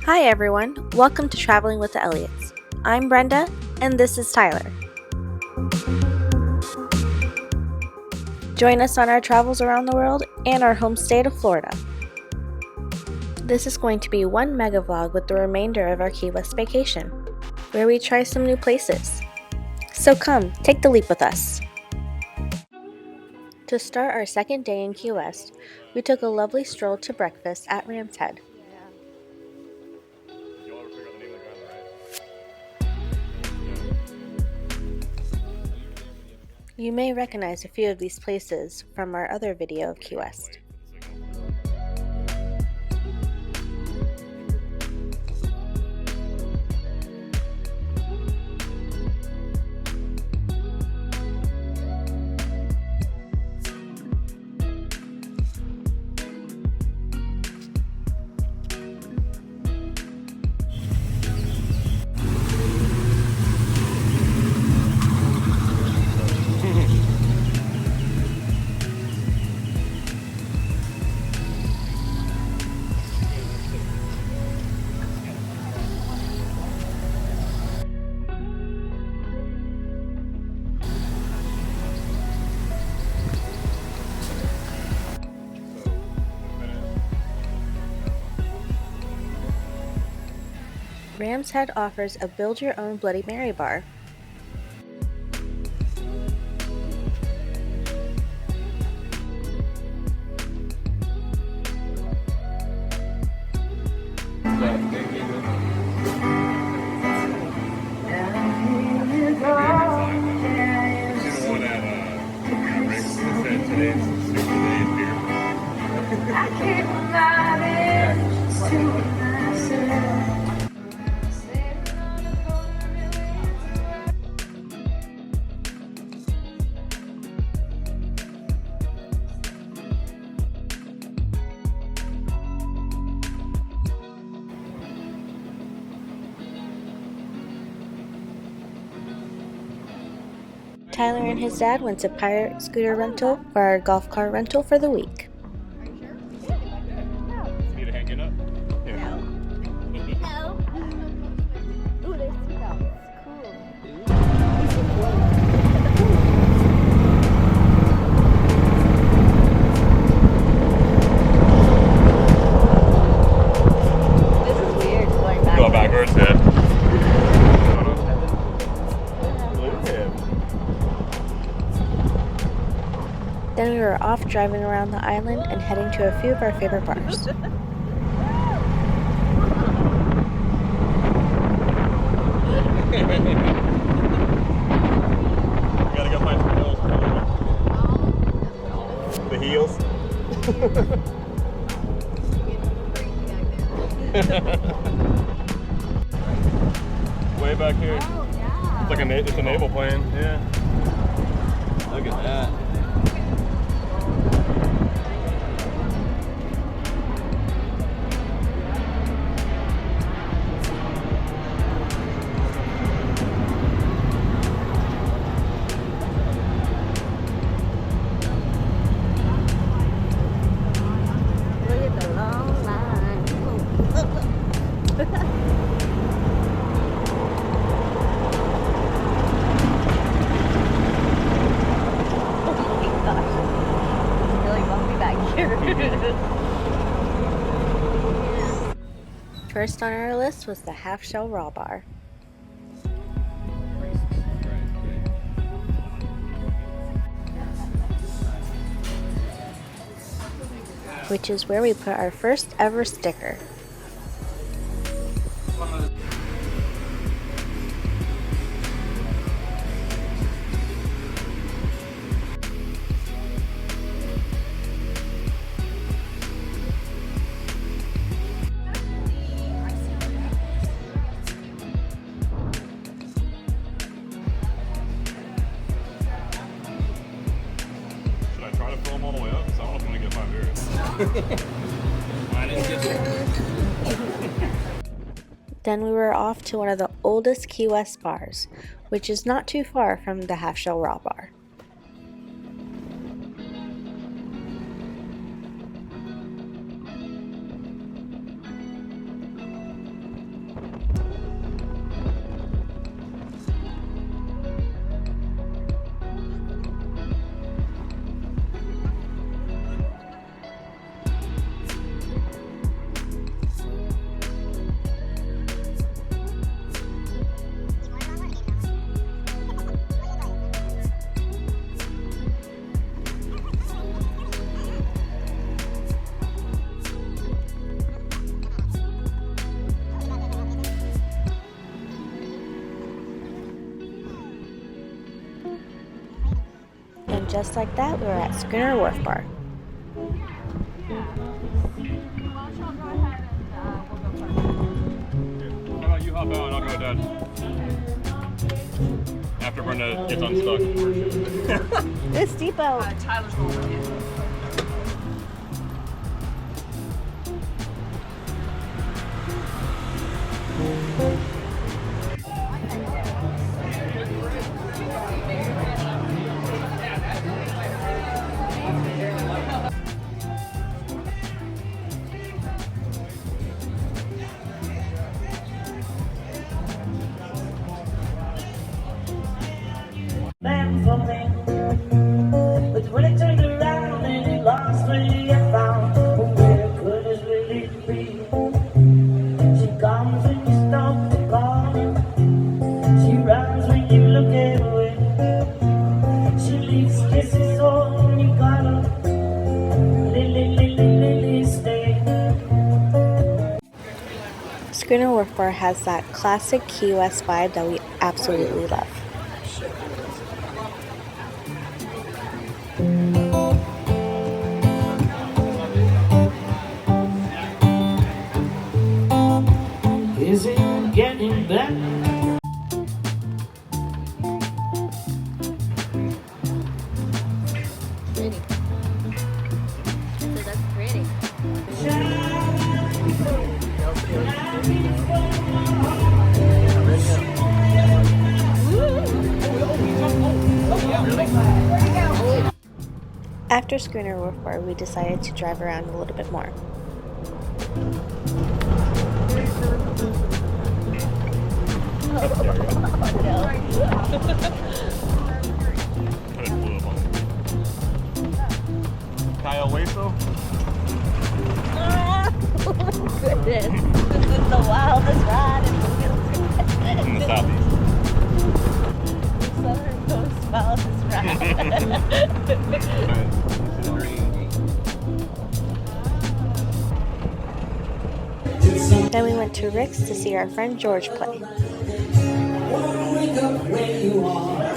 Hi everyone, welcome to Traveling with the Elliots. I'm Brenda, and this is Tyler. Join us on our travels around the world and our home state of Florida. This is going to be one mega vlog with the remainder of our Key West vacation, where we try some new places. So come, take the leap with us. To start our second day in Key West, we took a lovely stroll to breakfast at Ram's Head. You may recognize a few of these places from our other video of Key West. Ram's Head offers a build-your-own Bloody Mary bar. Tyler and his dad went to Pirate Scooter Rental for our golf car rental for the week. Need to hang it up? No. Ooh, there's seatbelts. Cool. This is weird going backwards. Go backwards, yeah. Then we were off driving around the island and heading to a few of our favorite bars. Gotta go find some hills. The heels. Way back here. Oh, yeah. It's like it's a naval plane. Yeah. Look at that. Look at the long line. First on our list was the Half Shell Raw Bar, which is where we put our first ever sticker. Should I try to fill them all the way up? Because I don't know if I'm gonna get 5 beers. Then we were off to one of the oldest Key West bars, which is not too far from the Half Shell Raw Bar. And just like that, we were at Schooner Wharf Bar. How about you hop out and I'll go with Dad? After Brenda gets unstuck. It's steep out. Tyler's going with you. But when it turned around and it lost what he had found, where could it really be? She comes when you stop to call, she runs when you look away, she leaves kisses on you gotta stay. Schooner Wharf Bar has that classic Key West vibe that we absolutely love. Is it getting better? Pretty. So that's pretty. After Schooner Wharf Bar, we decided to drive around a little bit more. Kyle Waso? Goodness. This is the wildest ride in In the southeast. Southern Coast wildest ride. Then we went to Rick's to see our friend George play. Wake up where you are.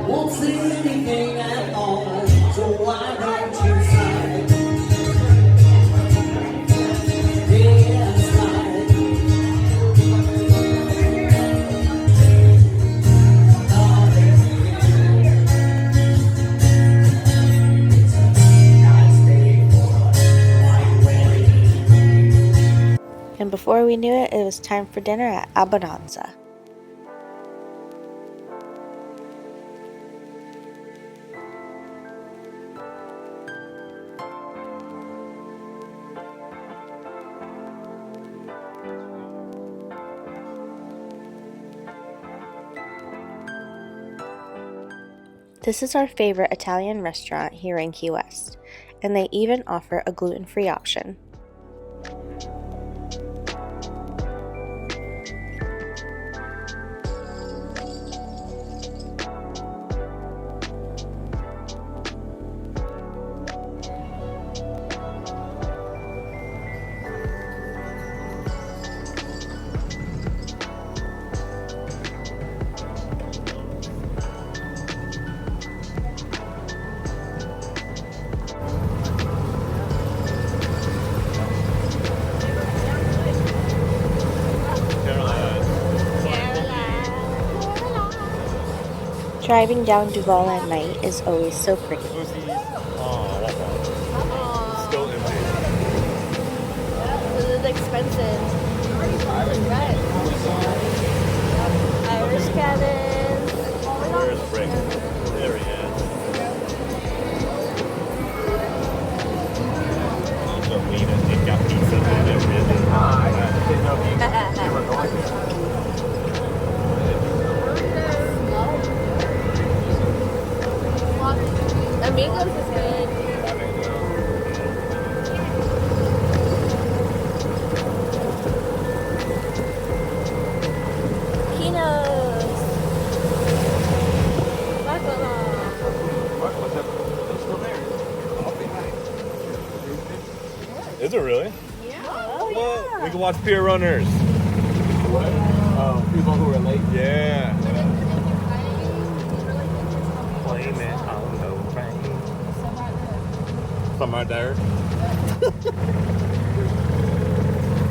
Won't see anything at all. So why don't you slide? Yeah, slide. It's a nice day for a white wedding. And before we knew it, it was time for dinner at Abbondonza. This is our favorite Italian restaurant here in Key West, and they even offer a gluten-free option. Driving down Duval at night is always so pretty. Who's the Waterfront? Still empty. This is expensive. Right. Irish cabin. Where's Rick? There he is. The Wiener, they've got pizza and everything. I didn't know if you were going to. Amigos is good. Kinos. Bacala. Is it really? Yeah. Well, we can watch Pier Runners. People who are late. Yeah. blame it on the rain. Some right there.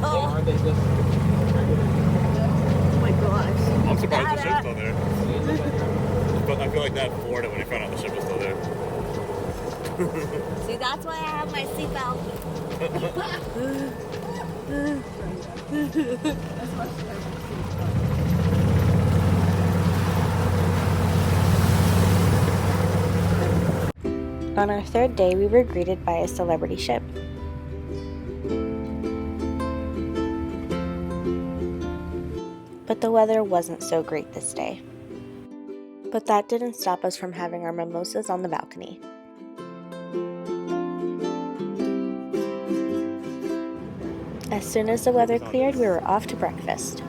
Oh my gosh. I'm surprised the ship's still there. But I feel like that in Florida when he found out the ship was still there. See, that's why I have my seatbelt. On our third day, we were greeted by a celebrity ship. But the weather wasn't so great this day. But that didn't stop us from having our mimosas on the balcony. As soon as the weather cleared, we were off to breakfast.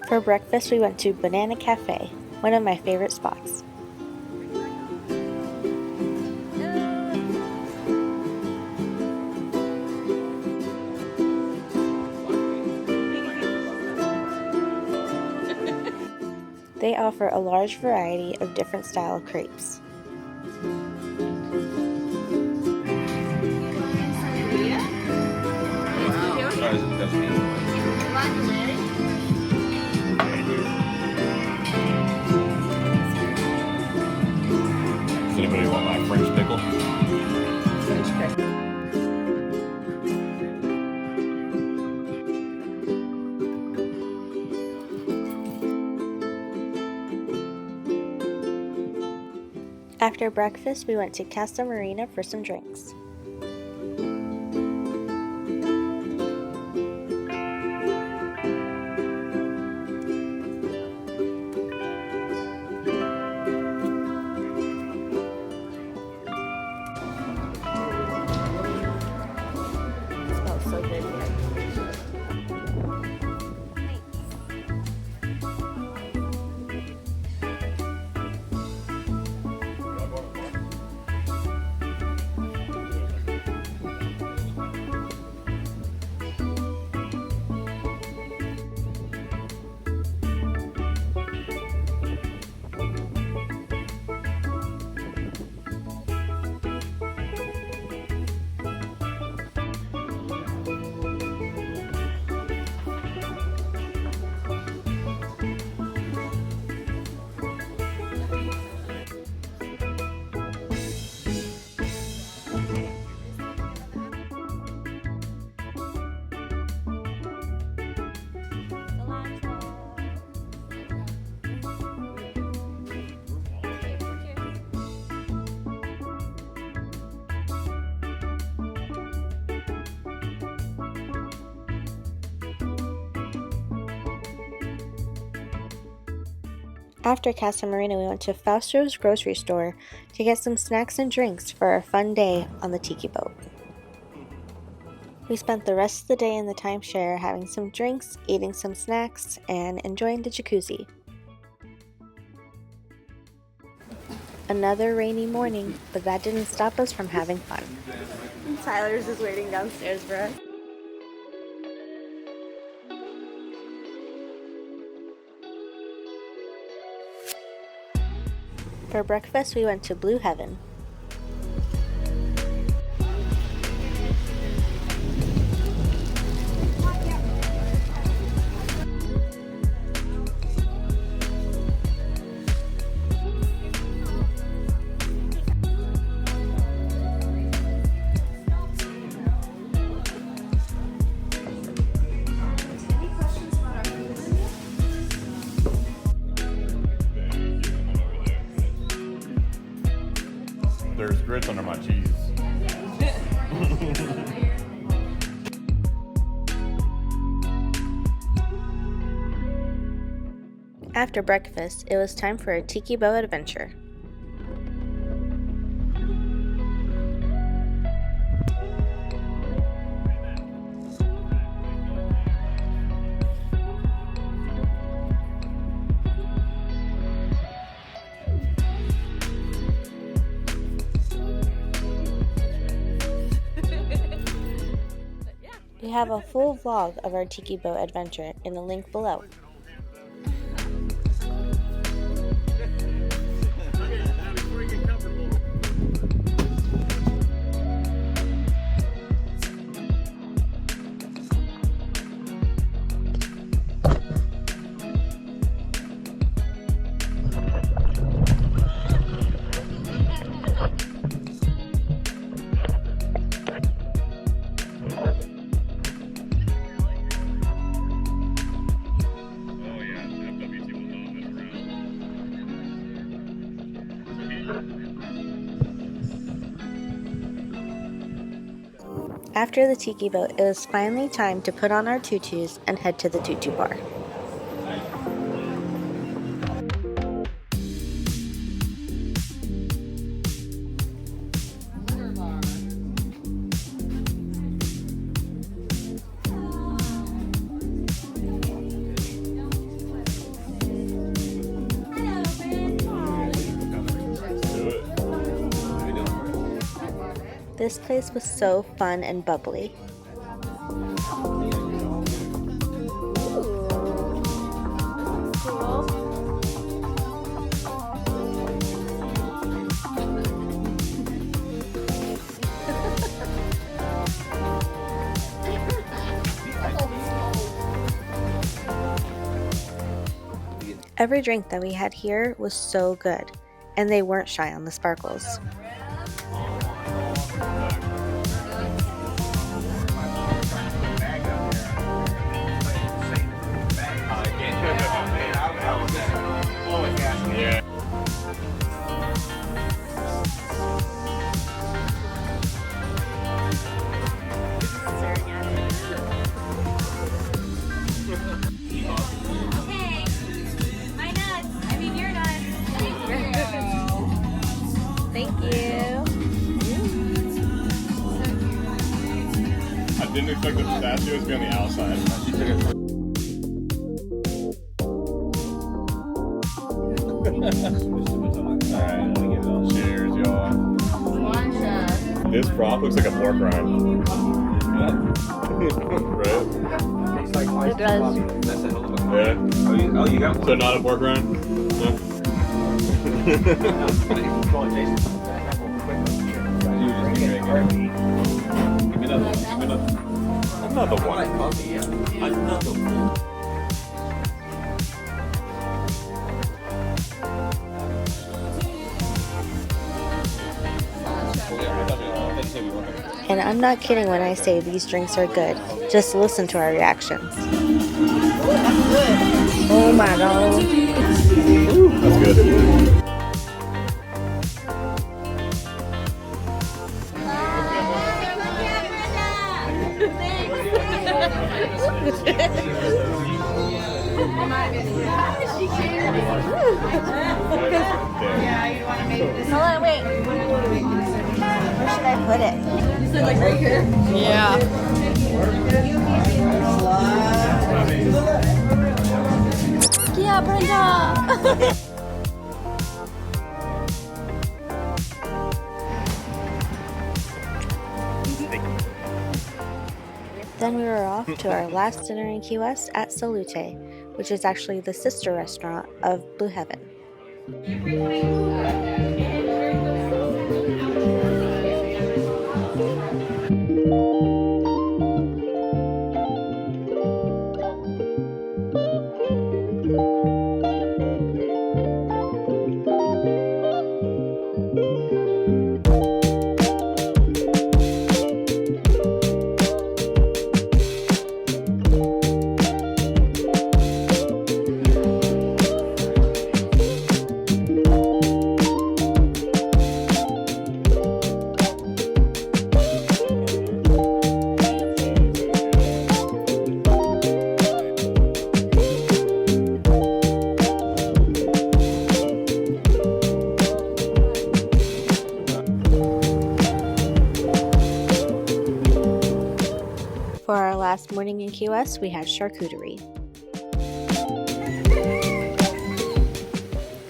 For breakfast, we went to Banana Cafe, one of my favorite spots. They offer a large variety of different style crepes. Does anybody want my French pickle? After breakfast, we went to Casa Marina for some drinks. Smells so good here. After Casa Marina, we went to Faustro's grocery store to get some snacks and drinks for our fun day on the tiki boat. We spent the rest of the day in the timeshare having some drinks, eating some snacks, and enjoying the jacuzzi. Another rainy morning, but that didn't stop us from having fun. Tyler's is waiting downstairs for us. For breakfast, we went to Blue Heaven. There's grits under my cheese. After breakfast, it was time for a Tiki Bar adventure. We have a full vlog of our Tiki Boat adventure in the link below. After the Tiki Boat, it was finally time to put on our tutus and head to the Tutu Bar. This place was so fun and bubbly. Every drink that we had here was so good, and they weren't shy on the sparkles. I didn't expect the pistachios to be on the outside. Alright, cheers, y'all. This prop looks like a pork rind. Right? It does. Yeah. Oh, you got one. So not a pork rind? No? Another one. Another one. And I'm not kidding when I say these drinks are good. Just listen to our reactions. Oh my god. That's good. Hold on, wait. Where should I put it? Like right here? Yeah. Yeah, Brenda! Then we were off to our last dinner in Key West at Salute, which is actually the sister restaurant of Blue Heaven. morning in Key West, we had charcuterie.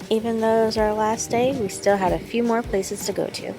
Even though it was our last day, we still had a few more places to go to.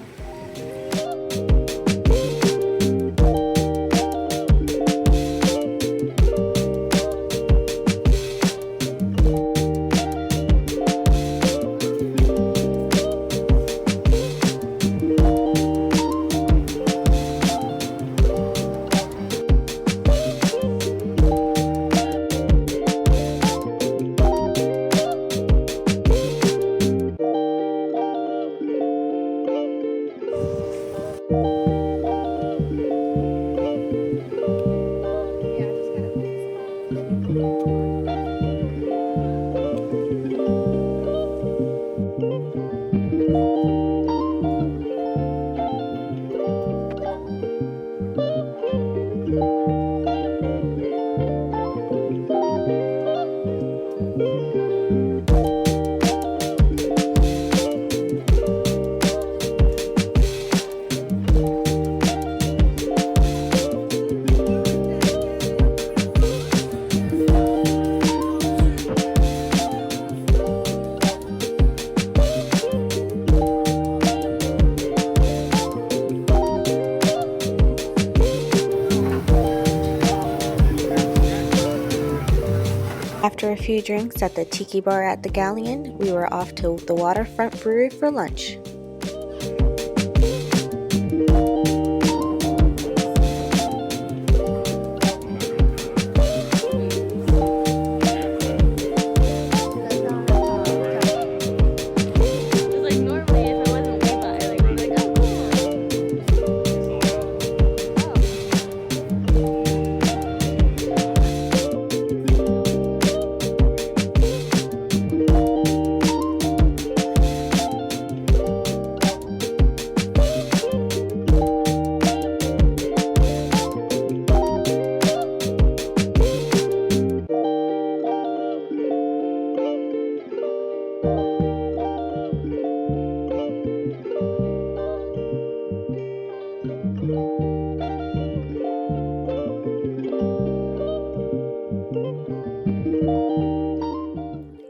After a few drinks at the Tiki Bar at the Galleon, we were off to the Waterfront Brewery for lunch.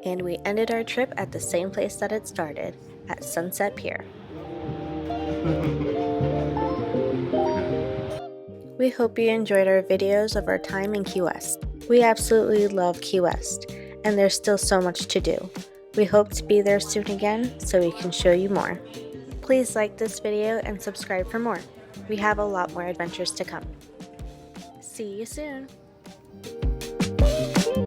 And we ended our trip at the same place that it started, at Sunset Pier. We hope you enjoyed our videos of our time in Key West. We absolutely love Key West, and there's still so much to do. We hope to be there soon again so we can show you more. Please like this video and subscribe for more. We have a lot more adventures to come. See you soon!